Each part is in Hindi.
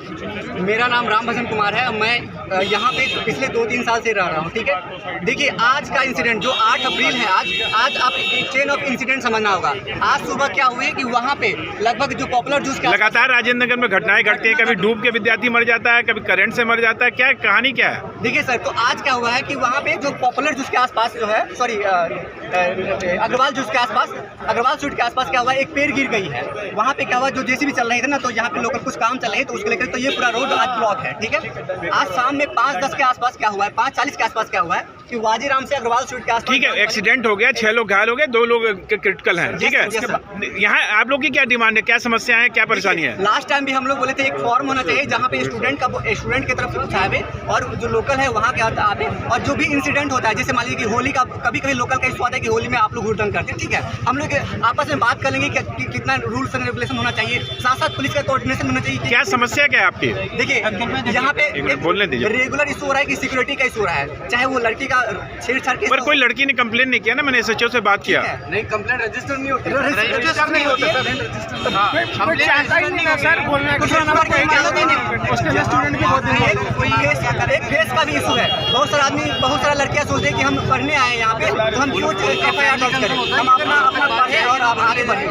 मेरा नाम राम भजन कुमार है। मैं यहाँ पे पिछले 2-3 साल से रह रहा हूँ। ठीक है, देखिए आज का इंसिडेंट जो 8 अप्रैल है, आज आप चेन ऑफ इंसिडेंट समझना होगा। आज सुबह क्या हुए कि वहाँ पे लगभग जो पॉपुलर जूस लगातार राजेंद्र नगर में घटनाएं घटती हैं, कभी डूब के विद्यार्थी मर जाता है, कभी करंट से मर जाता है, क्या कहानी क्या है? देखिए सर, तो आज क्या हुआ है कि वहाँ पे जो पॉपुलर जूस के आसपास जो है, सॉरी अग्रवाल जूस के आसपास, अग्रवाल स्वीट के आसपास क्या हुआ, एक पेड़ गिर गई है। वहाँ पे क्या हुआ, जो जेसीबी चल रहे थे ना, तो यहाँ पे लोकल कुछ काम चल रहे हैं, तो उसको लेकर तो ये पूरा रोड आज ब्लॉक है। ठीक है, आज शाम में 5:10 के आसपास क्या हुआ है, 5:40 के आसपास क्या हुआ है कि वाजीराम से अग्रवाल स्वीट के आसपास, ठीक है, एक्सीडेंट हो गया, 6 लोग घायल हो गए, 2 लोग क्रिटिकल हैं। ठीक है, यहाँ आप लोग की क्या डिमांड है, क्या समस्या है, क्या परेशानी है? लास्ट टाइम भी हम लोग बोले थे एक फॉर्म होना चाहिए जहाँ पे स्टूडेंट की तरफ से कुछ आवे और जो लोकल है वहाँ के आवे, और जो भी इंसिडेंट होता है, जैसे मान लीजिए कि होली का कभी लोकल का इशू आता है कि होली में आप लोग हुड़दंग करते हैं। ठीक है, हम लोग आपस में बात कर लेंगे कि कितना रूल्स एंड रेगुलेशन होना चाहिए, साथ साथ पुलिस का कोऑर्डिनेशन होना चाहिए। क्या समस्या क्या है आपकी? देखिए यहाँ पे बोलने दीजिए। रेगुलर इशू हो रहा है कि सिक्योरिटी का इशू हो रहा है, चाहे वो लड़की का छेड़छाड़ के। पर कोई लड़की ने कंप्लेन नहीं किया ना, मैंने एसएचओ से बात किया। नहीं, कंप्लेंट रजिस्टर नहीं होती, रजिस्टर नहीं होता सर, फेस का भी इशू है। बहुत सारा लड़कियां सोचते हैं कि हम पढ़ने आए हैं यहाँ पे, तो हम क्यों FIR दर्ज करें, हम अपना पढ़े और आगे बढ़े,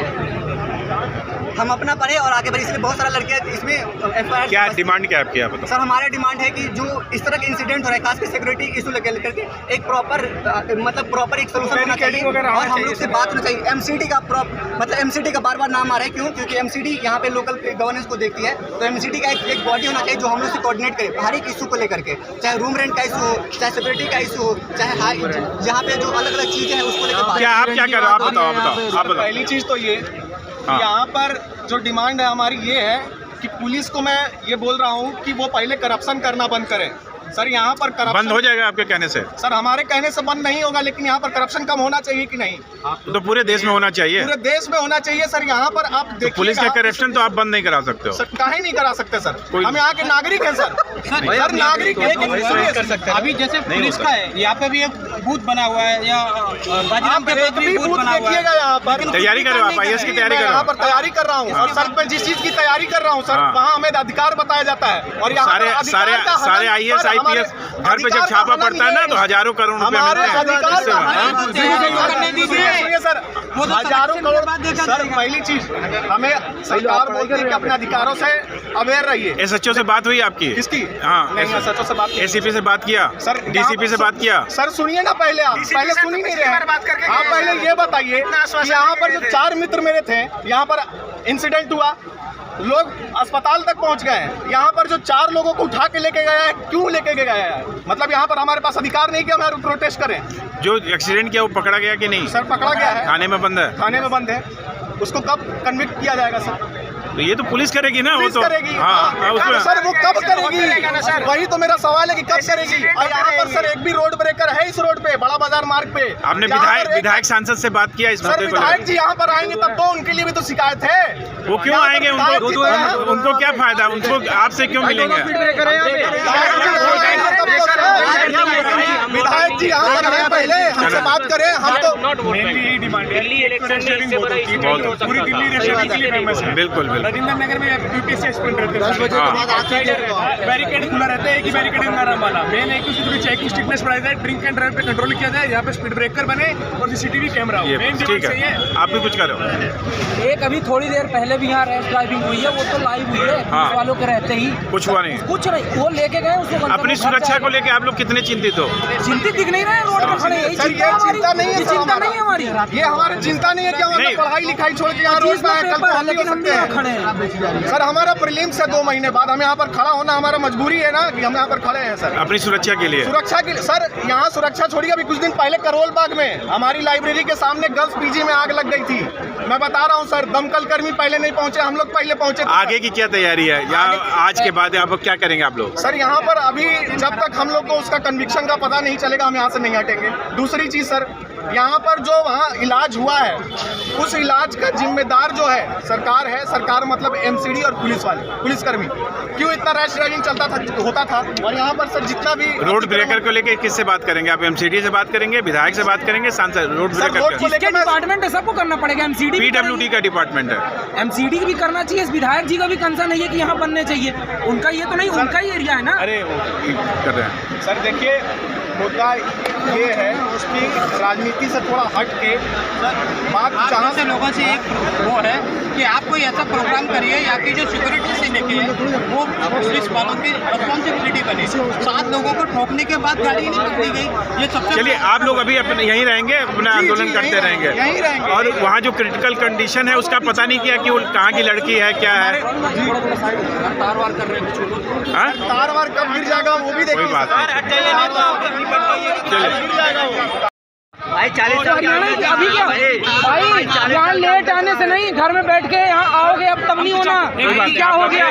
हम अपना पढ़े और आगे बढ़े, इसलिए बहुत सारा लड़कियां इसमें FIR। क्या डिमांड क्या है आपकी, आप बताओ? सर, हमारा डिमांड है कि जो इस तरह के इंसिडेंट हो रहा है, खासकर सिक्योरिटी इशू लेकर के एक प्रॉपर एक सोल्यूशन होना चाहिए, और हम लोग से बात होना चाहिए। MCD का बार नाम आ रहा है, क्यों? क्योंकि MCD यहाँ पे लोकल गवर्नेंस को देखती है, तो MCD का एक बॉडी होना चाहिए जो हम लोग से कोऑर्डिनेट करे हर एक इशू को लेकर के, चाहे रूम रेंट का इशू हो, चाहे सिक्योरिटी का इशू हो, चाहे यहाँ पे जो अलग अलग चीजें हैं उसको लेकर। क्या आप क्या कर रहे हो, आप बताओ। पहली चीज़ तो ये, यहाँ पर जो डिमांड है हमारी ये है कि पुलिस को मैं ये बोल रहा हूँ कि वो पहले करप्शन करना बंद करें। सर, यहाँ पर करप्शन बंद हो जाएगा आपके कहने से? सर, हमारे कहने से बंद नहीं होगा, लेकिन यहाँ पर करप्शन कम होना चाहिए कि नहीं? तो पूरे देश में होना चाहिए, पूरे देश में होना चाहिए सर। यहाँ पर आप देखिए, पुलिस का करप्शन तो आप बंद नहीं करा सकते हो सर, काहे नहीं करा सकते सर? हम यहाँ के नागरिक हैं सर, नागरिक कर सकते हैं। अभी जैसे पुलिस का है, यहाँ पे भी एक बूथ बना हुआ है, या बाजीराम पे भी बूथ बना हुआ है। यहाँ पर तैयारी करो, आप IAS की तैयारी करो। यहाँ पर तैयारी कर रहा हूँ, और सर मैं जिस चीज की तैयारी कर रहा हूँ सर, वहाँ हमें अधिकार बताया जाता है, और यहाँ सारे IAS IPS घर पे जब छापा पड़ता है ना, तो हजारों करोड़ रुपए मिलते हैं। सर, हजारों करोड़। सर, पहली चीज हमें सरकार बोलती है कि अपने अधिकारों से अवेयर रहिए। एसएचओ से बात हुई आपकी? किसकी? हाँ, नहीं, SHO से बात, ACP से बात किया सर, DCP से बात किया। सर सुनिए ना, पहले आप पहले सुन ही नहीं रहे। आप पहले ये बताइए कि यहाँ पर जो 4 मित्र मेरे थे, यहाँ पर इंसिडेंट हुआ, लोग अस्पताल तक पहुंच गए हैं। यहाँ पर जो 4 लोगों को उठा के लेके गया है, क्यों लेके गया है? मतलब यहाँ पर हमारे पास अधिकार नहीं कि हम प्रोटेस्ट करें। जो एक्सीडेंट किया वो पकड़ा गया कि नहीं? सर, पकड़ा गया है, थाने में बंद है। थाने में बंद है। उसको कब कन्विक्ट किया जाएगा सर? तो ये तो पुलिस करेगी ना, वो तो करेगी। हाँ, उसमें सर, वो कब करेगी? वही तो मेरा सवाल है कि कब करेगी। और यहाँ पर सर एक भी रोड ब्रेकर है इस रोड पे, बड़ा बाजार मार्ग पे? आपने विधायक सांसद से बात किया इस सर, मुद्दे को? विधायक जी यहाँ पर आएंगे तब तो उनके लिए भी तो शिकायत है। वो क्यों आएंगे? उनको क्या फायदा, उनको आपसे क्यों मिलेंगे? विधायक जी यहाँ पर आए, पहले हमसे बात करें। हम तो पूरी दिल्ली बिल्कुल राजेंद्र नगर में UPSC एस्पिरेंट रहते हैं, बैरिकेड खुला रहता है, एक ही बैरिकेड आराम वाला। मेन है कि उसकी थोड़ी चेकिंग स्ट्रिक्टनेस बढ़ाई जाए, ड्रिंक एंड ड्राइव पे कंट्रोल किया जाए, यहाँ पे स्पीड ब्रेकर बने और CCTV कैमरा हो। मेन ठीक है, आप भी कुछ करो। एक अभी थोड़ी देर पहले भी यहाँ रैश ड्राइविंग हुई है, वो तो लाइव हुई है, पुलिस वालों के रहते ही कुछ हुआ नहीं, वो लेके गए उसको। अपनी सुरक्षा को लेके आप लोग कितने चिंतित हो? चिंतित दिख नहीं रहे रोड पर खड़े, यही चिंता नहीं है, चिंता नहीं है हमारी। ये हमारी चिंता नहीं है कि हम पढ़ाई लिखाई छोड़ के यहाँ रोड पर आए, कल हम लेकिन हम यहाँ खड़े हैं। सर, हमारा प्रीलिम्स से 2 महीने बाद हम यहाँ पर खड़ा होना हमारा मजबूरी है ना, कि हम यहाँ पर खड़े हैं सर, अपनी सुरक्षा के लिए। सुरक्षा के लिए सर, यहाँ सुरक्षा छोड़िए। अभी कुछ दिन पहले करोल बाग में हमारी लाइब्रेरी के सामने गर्ल्स PG में आग लग गई थी। मैं बता रहा हूँ सर, दमकल कर्मी पहले नहीं पहुँचे, हम लोग पहले पहुँचे। आगे की क्या तैयारी है, या आज के बाद आप क्या करेंगे आप लोग? सर, यहाँ पर अभी जब तक हम लोग को उसका कन्विक्शन का पता नहीं चलेगा, हम यहाँ से नहीं हटेंगे। दूसरी चीज सर, यहाँ पर जो वहाँ इलाज हुआ है उस इलाज का जिम्मेदार जो है सरकार मतलब एमसीडी और पुलिस वाले पुलिसकर्मी। क्यों इतना रैश ड्राइविंग होता था। और यहाँ पर सर जितना भी रोड ब्रेकर को लेके किससे बात करेंगे आप? एमसीडी से बात करेंगे, विधायक से बात करेंगे, सांसद? रोड ब्रेकर जिसके डिपार्टमेंट है सबको करना पड़ेगा। एमसीडी पीडब्ल्यूडी का डिपार्टमेंट है, एमसीडी भी करना चाहिए। इस विधायक जी का भी कंसर्न है कि यहाँ बनने चाहिए। उनका ये तो नहीं, उनका ही एरिया है ना। अरे वो कर रहे हैं सर। देखिए मुद्दा ये है उसकी राजनीति से थोड़ा हट के बात जहाँ से लोगों से एक वो है कि आप कोई ऐसा प्रोग्राम करिए या कि जो सिक्योरिटी से लेके वो पुलिस वालों की रिस्पॉन्सिबिलिटी बने। 7 लोगों को ठोकने के बाद गाड़ी नहीं पकड़ी गई, ये सबसे। चलिए आप लोग अभी अपने यहीं रहेंगे, अपना आंदोलन करते रहेंगे। यहीं रहेंगे। और वहाँ जो क्रिटिकल कंडीशन है उसका पता नहीं किया कि वो कहाँ की लड़की है, क्या है? तार वार कर रहे हैं कुछ लोग। हाँ? तार वार कब गिर जाएगा वो भी देखिए। कोई बात नहीं। भाई 40 अभी क्या भाई, यहाँ लेट आने से नहीं, घर में बैठ के यहाँ आओगे अब तब नहीं होना। क्या हो गया?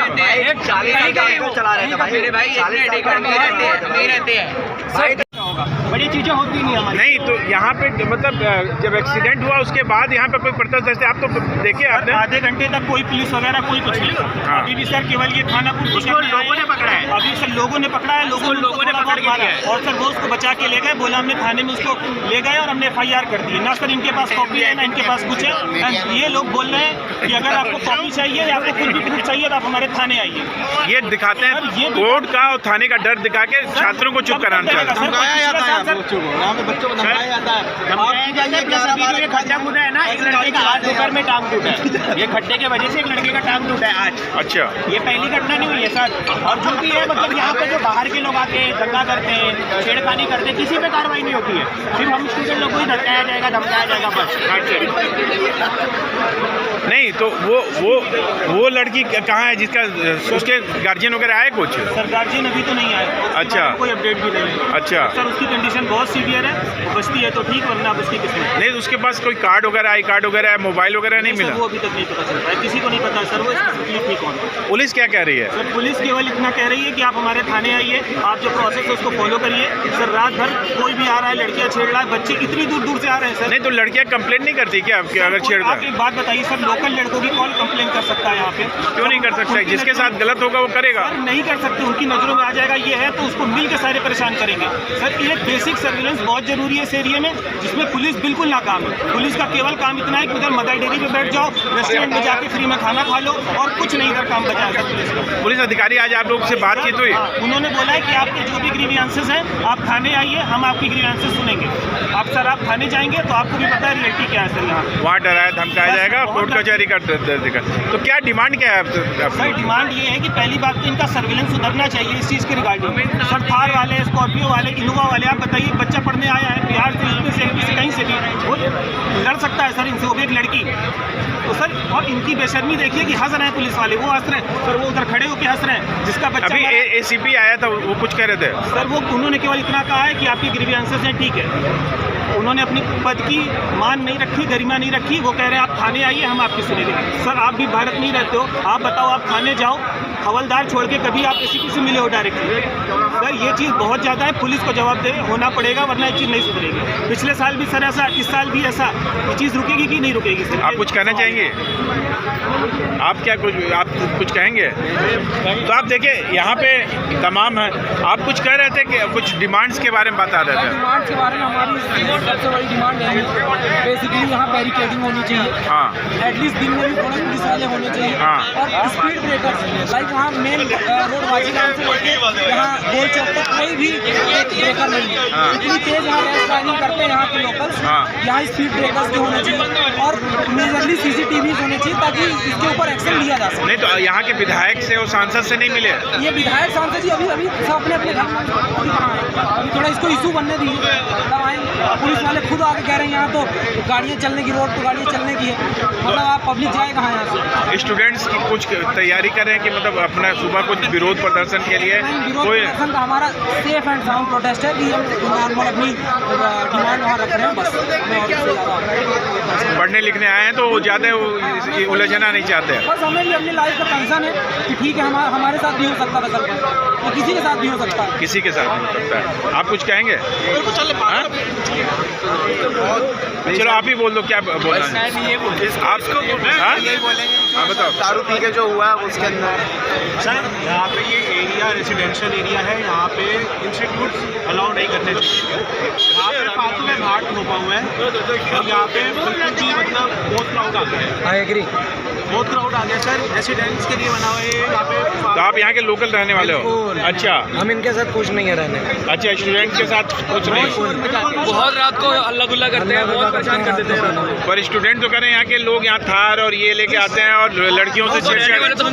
40 चला रहे थे भाई। बड़ी चीजें होती नहीं हमारी। नहीं तो यहाँ पे मतलब जब एक्सीडेंट हुआ उसके बाद यहाँ पे कोई प्रदर्शन आप तो देखे आपने? आधे घंटे तक कोई पुलिस वगैरह कोई कुछ नहीं। हाँ। अभी भी सर केवल ये थाना उसको लोगों ने पकड़ा है। अभी सर लोगों ने पकड़ा है, लोगों ने पकड़ के लिया है। और सर वो उसको बचा के ले गए, बोला हमने थाने में उसको ले गए और हमने FIR कर दी। ना सर इनके पास कॉपी है ना इनके पास कुछ है। ये लोग बोल रहे हैं कि अगर आपको कॉपी चाहिए या आपको कुछ भी प्रूफ चाहिए तो आप हमारे थाने आइए। ये दिखाते हैं कोर्ट का और थाने का डर दिखा के छात्रों को चुप कराना चाहते हैं। यहाँ पे बच्चों को धमकाया जाता है। ये खड्डा कूदा है ना, एक लड़के का आज दोपहर में टांग टूटा है। ये खड्डे के वजह से एक लड़के का टांग टूटा है आज। अच्छा, ये पहली घटना नहीं हुई है सर। और जो भी है मतलब यहाँ पे जो बाहर के लोग आते हैं, दंगा करते हैं, छेड़खानी करते हैं, किसी पे कार्रवाई नहीं होती है। सिर्फ हम स्टूडेंट लोग को ही धमकाया जाएगा बस। नहीं तो वो लड़की कहाँ है जिसका उसके गार्जियन वगैरह आए कुछ? सर गार्जियन अभी तो नहीं आए। अच्छा, कोई अपडेट भी नहीं है। अच्छा सर उसकी कंडीशन बहुत सीवियर है, वो बचती है तो ठीक, वरना अब उसकी किस्मत। नहीं तो उसके पास कोई कार्ड वगैरह, आई कार्ड वगैरह, मोबाइल वगैरह नहीं मिला? वो अभी तक नहीं पता चल रहा है, किसी को नहीं पता सर वो स्पेसिफिकली कौन है। पुलिस क्या कह रही है? सर पुलिस केवल इतना कह रही है कि आप हमारे थाने आइए, आप जो प्रोसेस है उसको फॉलो करिए। सर रात भर कोई भी आ रहा है, लड़कियां छेड़ रहा है, बच्चे इतनी दूर से आ रहे हैं सर। नहीं तो लड़कियां कंप्लेंट नहीं करती क्या आपके अगर छेड़ता? आप एक बात बताइए सर, लोकल लड़कों की कौन कंप्लेंट कर सकता है यहाँ पे? क्यों नहीं कर सकता? जिसके साथ गलत होगा वो करेगा। सर नहीं कर सकते, उनकी नजरों में आ जाएगा ये है तो उसको मिल के सारे परेशान करेंगे। सर ये बेसिक सर्विलेंस बहुत जरूरी है इस एरिया में, जिसमें पुलिस बिल्कुल नाकाम है। पुलिस का केवल काम इतना है कि उधर मदर डेयरी पे बैठ जाओ, रेस्टोरेंट में जाके फ्री में खाना खा लो, और कुछ नहीं इधर काम बचा है पुलिस का। पुलिस अधिकारी आज आप लोग से बातचीत हुई? उन्होंने बोला है कि आपके जो भी ग्रीवियंसेस हैं आप थाने आइए, हम आपकी ग्रीवियंसेस सुनेंगे। आप सर आप थाने जाएंगे तो आपको भी पता है रियलिटी क्या है सर यहाँ। वहाँ डराया धमकाया जाएगा, कोर्ट कचहरी का दिखा। तो क्या डिमांड क्या है सर? डिमांड ये है कि पहली बात तो इनका सर्विलेंस सुधरना चाहिए इस चीज़ के रिगार्डिंग। सर थार वाले, स्कॉर्पियो वाले, इनोवा वाले, आप बताइए बच्चा पढ़ने आया है बिहार से, यूपी से, एमपी से, कहीं से भी वो लड़ सकता है सर इनसे, वो भी एक लड़की। तो सर और इनकी बेशर्मी देखिए कि हंस रहे हैं पुलिस वाले, वो हंस रहे हैं सर, वो उधर खड़े होकर हंस रहे हैं जिसका बच्चा। अभी ACP आया था, वो कुछ कह रहे थे सर, वो उन्होंने केवल इतना कहा है कि आपकी ग्रीवियंसेस हैं, ठीक है। उन्होंने अपनी पद की मान नहीं रखी, गरिमा नहीं रखी। वो कह रहे हैं आप थाने आइए, हम आपकी सुनेंगे। सर आप भी भारत नहीं रहते हो, आप बताओ, आप थाने जाओ, हवलदार छोड़ के कभी आप ACP से मिले हो डायरेक्टली? सर ये चीज़ बहुत ज़्यादा है, पुलिस को जवाब दे होना पड़ेगा, वरना ये चीज़ नहीं सुधरेगी। पिछले साल भी सर ऐसा, इस साल भी ऐसा, ये चीज़ रुकेगी कि नहीं रुकेगी सर? आप कुछ कहना चाहेंगे? आप कुछ कहेंगे? तो आप देखिए यहाँ पे तमाम है, आप कुछ कह रहे थे कि कुछ डिमांड्स के बारे में बता रहे थे। डिमांड्स के बारे में हमारी सबसे बड़ी डिमांड है बेसिकली यहाँ बैरिकेडिंग होनी चाहिए। हाँ, एटलीस्ट दिन में भी थोड़े पुलिस वाले होने चाहिए। हाँ। और स्पीड ब्रेकर लाइक वहाँ मेन रोड वाजीगांव से लेके यहाँ गोल चौक तक कोई भी ब्रेकर नहीं है। हाँ। इतनी तेज यहाँ रेस ड्राइविंग करते हैं यहाँ के लोकल्स। हाँ। यहाँ स्पीड ब्रेकर्स भी होने चाहिए और मेजरली CCTVs होने चाहिए ताकि इसके ऊपर एक्शन लिया जा सके। नहीं तो यहाँ के विधायक से और सांसद से नहीं मिले? ये विधायक सांसद जी अभी सब अपने घर में अभी कहाँ है? अभी थोड़ा इसको इशू बनने दीजिए, तब आएंगे। पुलिस वाले खुद आके कह रहे हैं यहाँ तो गाड़ियाँ चलने की, रोड तो गाड़ियाँ चलने की है, मतलब आप पब्लिक जाए कहाँ यहाँ से? स्टूडेंट्स की कुछ तैयारी कर रहे हैं कि मतलब अपना सुबह कुछ विरोध प्रदर्शन के लिए विरोध कोई? प्रदर्शन का हमारा सेफ एंड साउंड प्रोटेस्ट है कि हम नॉर्मल अपनी डिमांड वहाँ रख रहे हैं बस। मैं और इससे ज़्यादा पढ़ने लिखने आए हैं तो ज़्यादा उलझना नहीं चाहते हैं। बस हमें भी अपनी लाइफ का कंसर्न है कि ठीक है हमारे साथ नहीं हो सकता बसंत पर, ये किसी के साथ नहीं हो सकता। किसी के साथ नहीं हो सकता है। आप कुछ कहेंगे? हाँ? चलो आप ही बोल दो क्या बोलना है आपको। हाँ बताओ। दारू पी के जो हुआ उसके अंदर सर यहाँ पे ये एरिया रेजिडेंशियल एरिया है, यहाँ पे इंस्टीट्यूट अलाउ नहीं करते थे। यहाँ पे फालतू में भाट थोपा हुआ है और यहाँ पे बिल्कुल भी मतलब बहुत क्राउड आ गया है। I agree. बहुत क्राउड आ गया सर, रेसिडेंट्स के लिए बना हुआ है यहाँ पे। तो आप यहाँ के लोकल रहने वाले हो? अच्छा, हम इनके साथ खुश नहीं है रहने। अच्छा स्टूडेंट के साथ कुछ नहीं। बहुत रात को अल्लाह गुल्ला करते हैं, बहुत परेशान कर देते हैं। पर स्टूडेंट तो करें यहाँ के लोग यहाँ थार और ये लेके आते हैं और लड़कियों से छेड़छाड़